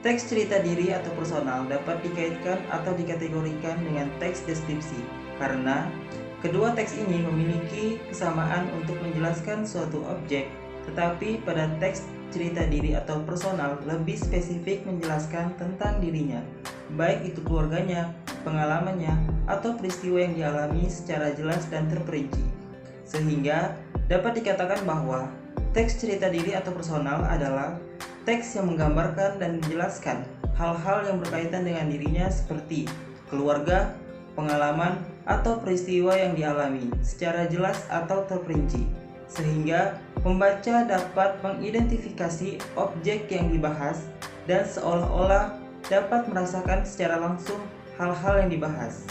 Teks cerita diri atau personal dapat dikaitkan atau dikategorikan dengan teks deskripsi karena kedua teks ini memiliki kesamaan untuk menjelaskan suatu objek, tetapi pada teks cerita diri atau personal lebih spesifik menjelaskan tentang dirinya, baik itu keluarganya, pengalamannya, atau peristiwa yang dialami secara jelas dan terperinci. Sehingga dapat dikatakan bahwa teks cerita diri atau personal adalah teks yang menggambarkan dan menjelaskan hal-hal yang berkaitan dengan dirinya seperti keluarga, pengalaman, atau peristiwa yang dialami secara jelas atau terperinci, sehingga pembaca dapat mengidentifikasi objek yang dibahas dan seolah-olah dapat merasakan secara langsung hal-hal yang dibahas.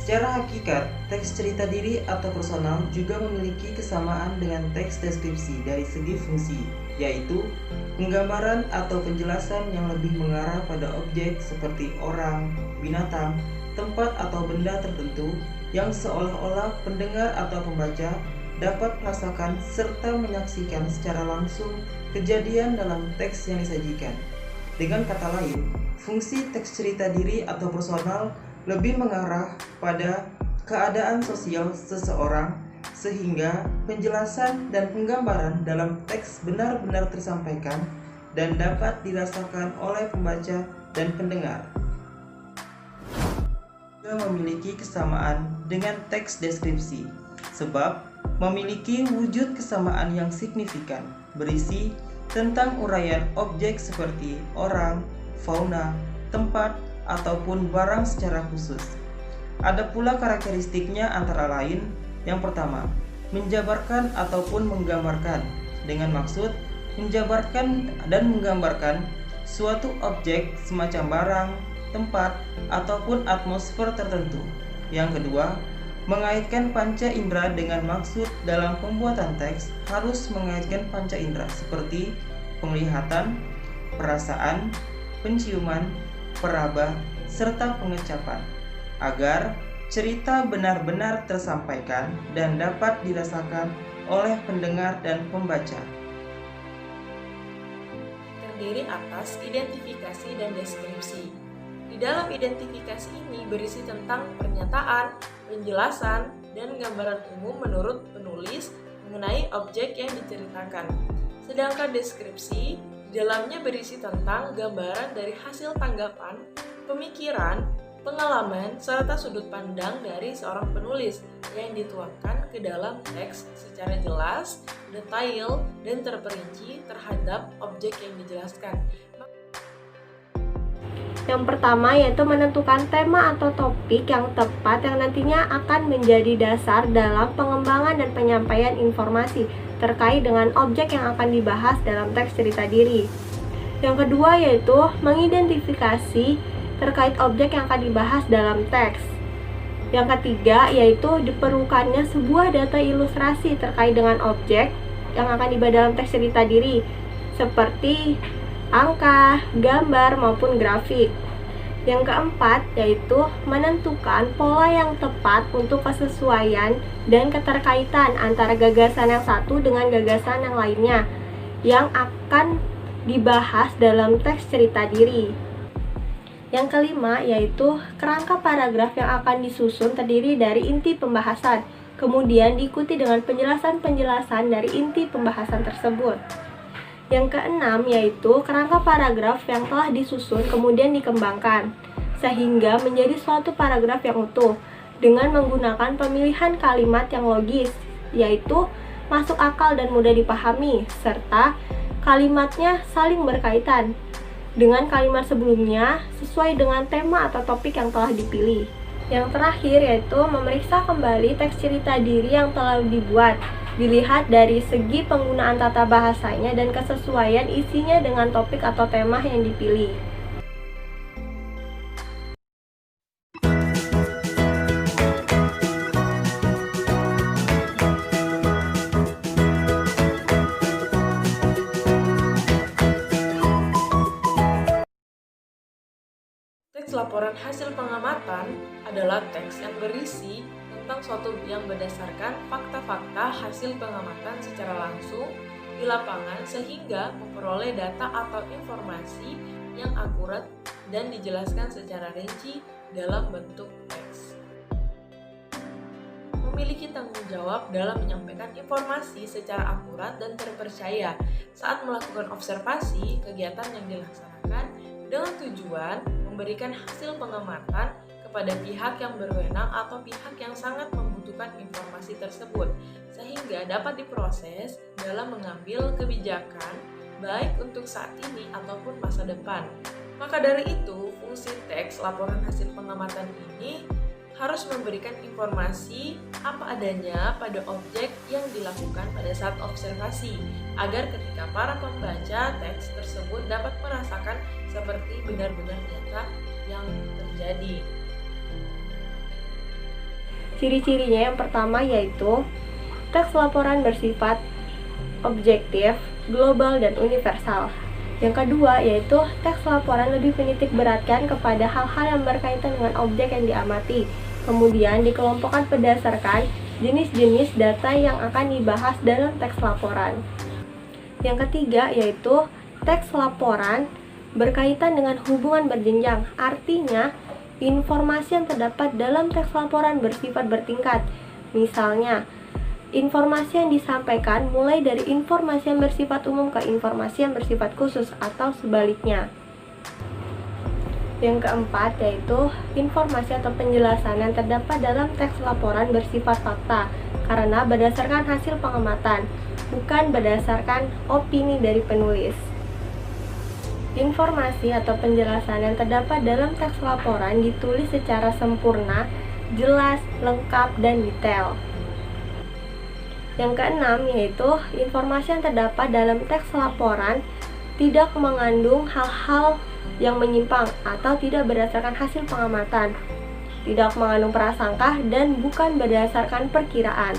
Secara hakikat, teks cerita diri atau personal juga memiliki kesamaan dengan teks deskripsi dari segi fungsi, yaitu penggambaran atau penjelasan yang lebih mengarah pada objek seperti orang, binatang, tempat atau benda tertentu yang seolah-olah pendengar atau pembaca dapat merasakan serta menyaksikan secara langsung kejadian dalam teks yang disajikan. Dengan kata lain, fungsi teks cerita diri atau personal lebih mengarah pada keadaan sosial seseorang sehingga penjelasan dan penggambaran dalam teks benar-benar tersampaikan dan dapat dirasakan oleh pembaca dan pendengar. Juga memiliki kesamaan dengan teks deskripsi sebab memiliki wujud kesamaan yang signifikan berisi tentang uraian objek seperti orang, fauna, tempat, ataupun barang secara khusus. Ada pula karakteristiknya antara lain, yang pertama, menjabarkan ataupun menggambarkan dengan maksud menjabarkan dan menggambarkan suatu objek semacam barang, tempat, ataupun atmosfer tertentu. Yang kedua, mengaitkan panca indera dengan maksud dalam pembuatan teks harus mengaitkan panca indera seperti penglihatan, perasaan, penciuman, peraba, serta pengecapan, agar cerita benar-benar tersampaikan dan dapat dirasakan oleh pendengar dan pembaca. Terdiri atas identifikasi dan deskripsi. Di dalam identifikasi ini berisi tentang pernyataan, penjelasan, dan gambaran umum menurut penulis mengenai objek yang diceritakan. Sedangkan deskripsi di dalamnya berisi tentang gambaran dari hasil tanggapan, pemikiran, pengalaman, serta sudut pandang dari seorang penulis yang dituangkan ke dalam teks secara jelas, detail, dan terperinci terhadap objek yang dijelaskan. Yang pertama yaitu menentukan tema atau topik yang tepat yang nantinya akan menjadi dasar dalam pengembangan dan penyampaian informasi terkait dengan objek yang akan dibahas dalam teks cerita diri. Yang kedua yaitu mengidentifikasi terkait objek yang akan dibahas dalam teks. Yang ketiga yaitu diperlukannya sebuah data ilustrasi terkait dengan objek yang akan dibahas dalam teks cerita diri, seperti angka, gambar, maupun grafik. Yang keempat yaitu menentukan pola yang tepat untuk kesesuaian dan keterkaitan antara gagasan yang satu dengan gagasan yang lainnya yang akan dibahas dalam teks cerita diri. Yang kelima yaitu kerangka paragraf yang akan disusun terdiri dari inti pembahasan, kemudian diikuti dengan penjelasan-penjelasan dari inti pembahasan tersebut. Yang keenam yaitu kerangka paragraf yang telah disusun kemudian dikembangkan sehingga menjadi suatu paragraf yang utuh dengan menggunakan pemilihan kalimat yang logis, yaitu masuk akal dan mudah dipahami, serta kalimatnya saling berkaitan dengan kalimat sebelumnya sesuai dengan tema atau topik yang telah dipilih. Yang terakhir yaitu memeriksa kembali teks cerita diri yang telah dibuat, dilihat dari segi penggunaan tata bahasanya dan kesesuaian isinya dengan topik atau tema yang dipilih. Teks laporan hasil pengamatan adalah teks yang berisi tentang suatu yang berdasarkan fakta-fakta hasil pengamatan secara langsung di lapangan sehingga memperoleh data atau informasi yang akurat dan dijelaskan secara rinci dalam bentuk teks. Memiliki tanggung jawab dalam menyampaikan informasi secara akurat dan terpercaya saat melakukan observasi kegiatan yang dilaksanakan dengan tujuan memberikan hasil pengamatan kepada pihak yang berwenang atau pihak yang sangat membutuhkan informasi tersebut, sehingga dapat diproses dalam mengambil kebijakan baik untuk saat ini ataupun masa depan. Maka dari itu, fungsi teks laporan hasil pengamatan ini harus memberikan informasi apa adanya pada objek yang dilakukan pada saat observasi, agar ketika para pembaca teks tersebut dapat merasakan seperti benar-benar nyata yang terjadi. Ciri-cirinya yang pertama yaitu teks laporan bersifat objektif, global, dan universal. Yang kedua yaitu teks laporan lebih menitik beratkan kepada hal-hal yang berkaitan dengan objek yang diamati. Kemudian dikelompokkan berdasarkan jenis-jenis data yang akan dibahas dalam teks laporan. Yang ketiga yaitu teks laporan berkaitan dengan hubungan berjenjang. Artinya, informasi yang terdapat dalam teks laporan bersifat bertingkat. Misalnya, informasi yang disampaikan mulai dari informasi yang bersifat umum ke informasi yang bersifat khusus atau sebaliknya. Yang keempat yaitu informasi atau penjelasan yang terdapat dalam teks laporan bersifat fakta karena berdasarkan hasil pengamatan, bukan berdasarkan opini dari penulis. Informasi atau penjelasan yang terdapat dalam teks laporan ditulis secara sempurna, jelas, lengkap, dan detail. Yang keenam yaitu informasi yang terdapat dalam teks laporan tidak mengandung hal-hal yang menyimpang atau tidak berdasarkan hasil pengamatan, tidak mengandung prasangka, dan bukan berdasarkan perkiraan.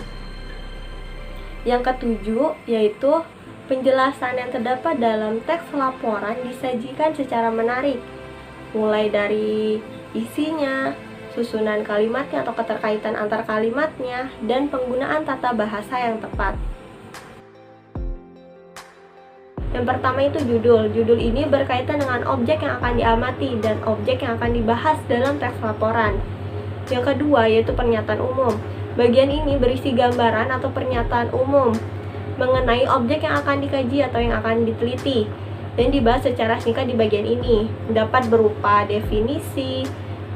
Yang ketujuh yaitu penjelasan yang terdapat dalam teks laporan disajikan secara menarik, mulai dari isinya, susunan kalimatnya atau keterkaitan antar kalimatnya, dan penggunaan tata bahasa yang tepat. Yang pertama itu judul. Judul ini berkaitan dengan objek yang akan diamati dan objek yang akan dibahas dalam teks laporan. Yang kedua yaitu pernyataan umum. Bagian ini berisi gambaran atau pernyataan umum mengenai objek yang akan dikaji atau yang akan diteliti dan dibahas secara singkat di bagian ini. Dapat berupa definisi,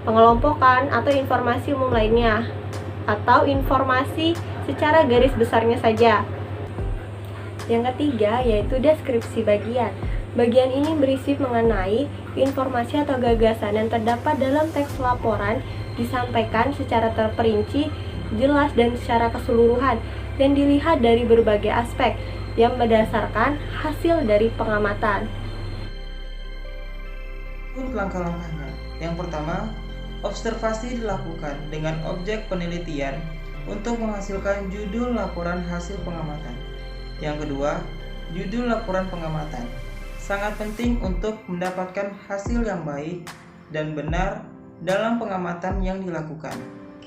pengelompokan, atau informasi umum lainnya, atau informasi secara garis besarnya saja. Yang ketiga yaitu deskripsi bagian. Bagian ini berisi mengenai informasi atau gagasan yang terdapat dalam teks laporan disampaikan secara terperinci, jelas, dan secara keseluruhan, dan dilihat dari berbagai aspek yang berdasarkan hasil dari pengamatan. Langkah-langkahnya. Yang pertama, observasi dilakukan dengan objek penelitian untuk menghasilkan judul laporan hasil pengamatan. Yang kedua, judul laporan pengamatan sangat penting untuk mendapatkan hasil yang baik dan benar dalam pengamatan yang dilakukan.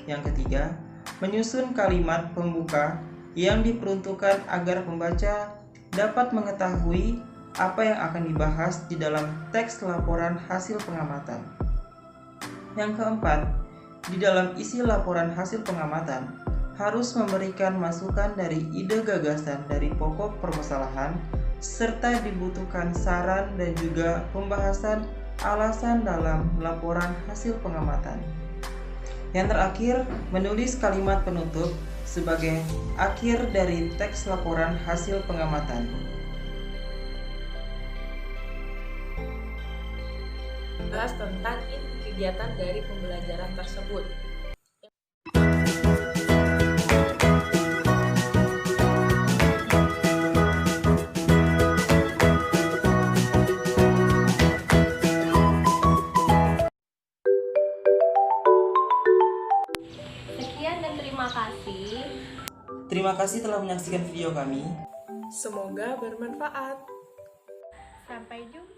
Yang ketiga, menyusun kalimat pembuka yang diperuntukkan agar pembaca dapat mengetahui apa yang akan dibahas di dalam teks laporan hasil pengamatan. Yang keempat, di dalam isi laporan hasil pengamatan harus memberikan masukan dari ide gagasan dari pokok permasalahan, serta dibutuhkan saran dan juga pembahasan alasan dalam laporan hasil pengamatan. Yang terakhir, menulis kalimat penutup sebagai akhir dari teks laporan hasil pengamatan. Bahas tentang inti kegiatan dari pembelajaran tersebut. Sekian dan terima kasih. Terima kasih telah menyaksikan video kami. Semoga bermanfaat. Sampai jumpa.